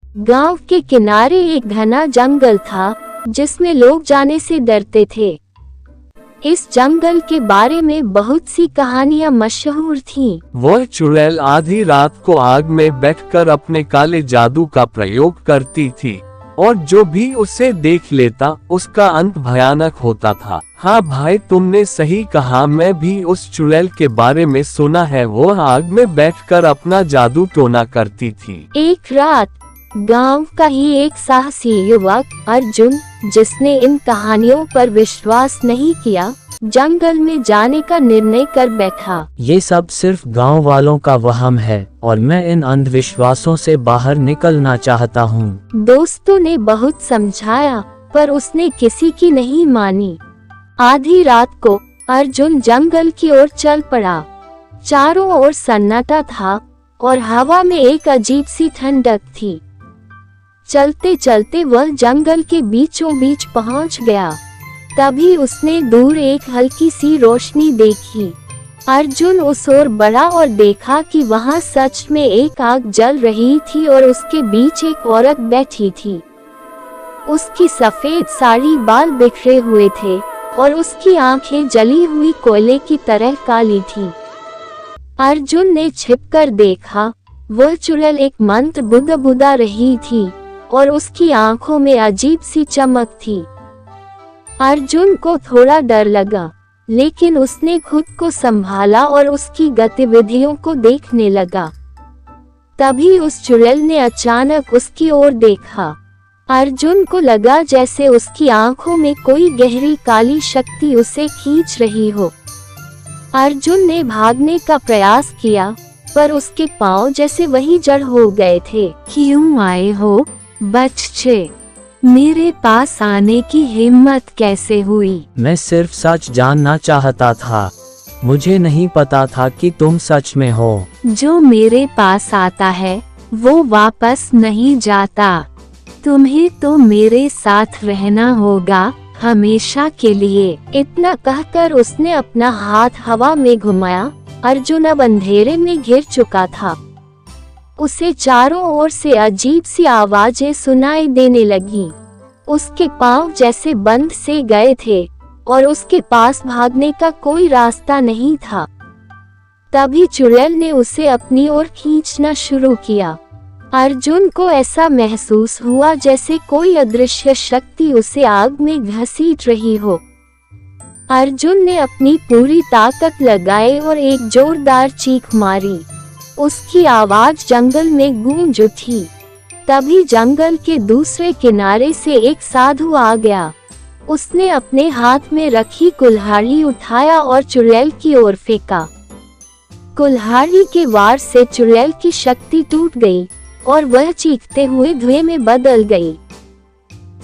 गांव के किनारे एक घना जंगल था जिसमें लोग जाने से डरते थे। इस जंगल के बारे में बहुत सी कहानियां मशहूर थीं। वह चुड़ैल आधी रात को आग में बैठकर अपने काले जादू का प्रयोग करती थी और जो भी उसे देख लेता उसका अंत भयानक होता था। हाँ भाई, तुमने सही कहा, मैं भी उस चुड़ैल के बारे में सुना है। वो आग में बैठकर अपना जादू टोना करती थी। एक रात गांव का ही एक साहसी युवक अर्जुन, जिसने इन कहानियों पर विश्वास नहीं किया, जंगल में जाने का निर्णय कर बैठा। ये सब सिर्फ गांव वालों का वहम है और मैं इन अंधविश्वासों से बाहर निकलना चाहता हूँ। दोस्तों ने बहुत समझाया पर उसने किसी की नहीं मानी। आधी रात को अर्जुन जंगल की ओर चल पड़ा। चारों ओर सन्नाटा था और हवा में एक अजीब सी ठंडक थी। चलते चलते वह जंगल के बीचों बीच पहुंच गया। तभी उसने दूर एक हल्की सी रोशनी देखी। अर्जुन उस ओर बढ़ा और देखा कि वहां सच में एक आग जल रही थी और उसके बीच एक औरत बैठी थी। उसकी सफेद साड़ी, बाल बिखरे हुए थे और उसकी आंखें जली हुई कोयले की तरह काली थीं। अर्जुन ने छिपकर देखा, वह चुड़ैल एक मंत्र बुदा रही थी और उसकी आंखों में अजीब सी चमक थी। अर्जुन को थोड़ा डर लगा, लेकिन उसने खुद को संभाला और उसकी गतिविधियों को देखने लगा। तभी उस चुड़ैल ने अचानक उसकी ओर देखा। अर्जुन को लगा जैसे उसकी आंखों में कोई गहरी काली शक्ति उसे खींच रही हो। अर्जुन ने भागने का प्रयास किया, पर उसके पांव जैसे वही जड़ हो गए थे। क्यों आए हो बच्चे? मेरे पास आने की हिम्मत कैसे हुई? मैं सिर्फ सच जानना चाहता था। मुझे नहीं पता था कि तुम सच में हो। जो मेरे पास आता है वो वापस नहीं जाता। तुम्हें तो मेरे साथ रहना होगा हमेशा के लिए। इतना कहकर उसने अपना हाथ हवा में घुमाया। अर्जुन अब अंधेरे में घिर चुका था। उसे चारों ओर से अजीब सी आवाजें सुनाई देने लगीं। उसके पांव जैसे बंध से गए थे और उसके पास भागने का कोई रास्ता नहीं था। तभी चुड़ैल ने उसे अपनी ओर खींचना शुरू किया। अर्जुन को ऐसा महसूस हुआ जैसे कोई अदृश्य शक्ति उसे आग में घसीट रही हो। अर्जुन ने अपनी पूरी ताकत लगाई और एक जोरदार चीख मारी। उसकी आवाज जंगल में गूंज उठी। तभी जंगल के दूसरे किनारे से एक साधु आ गया। उसने अपने हाथ में रखी कुल्हाड़ी उठाया और चुड़ैल की ओर फेंका। कुल्हाड़ी के वार से चुड़ैल की शक्ति टूट गई और वह चीखते हुए धुएं में बदल गई।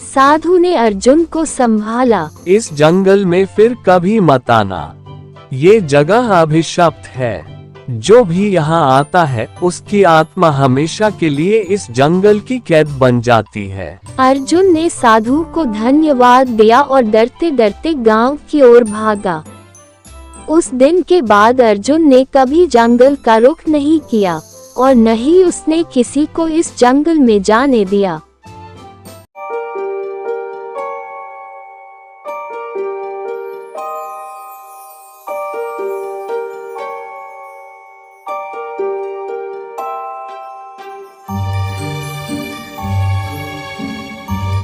साधु ने अर्जुन को संभाला। इस जंगल में फिर कभी मत आना। ये जगह अभिशप्त है। जो भी यहाँ आता है उसकी आत्मा हमेशा के लिए इस जंगल की कैद बन जाती है। अर्जुन ने साधु को धन्यवाद दिया और डरते डरते गांव की ओर भागा। उस दिन के बाद अर्जुन ने कभी जंगल का रुख नहीं किया और न ही उसने किसी को इस जंगल में जाने दिया।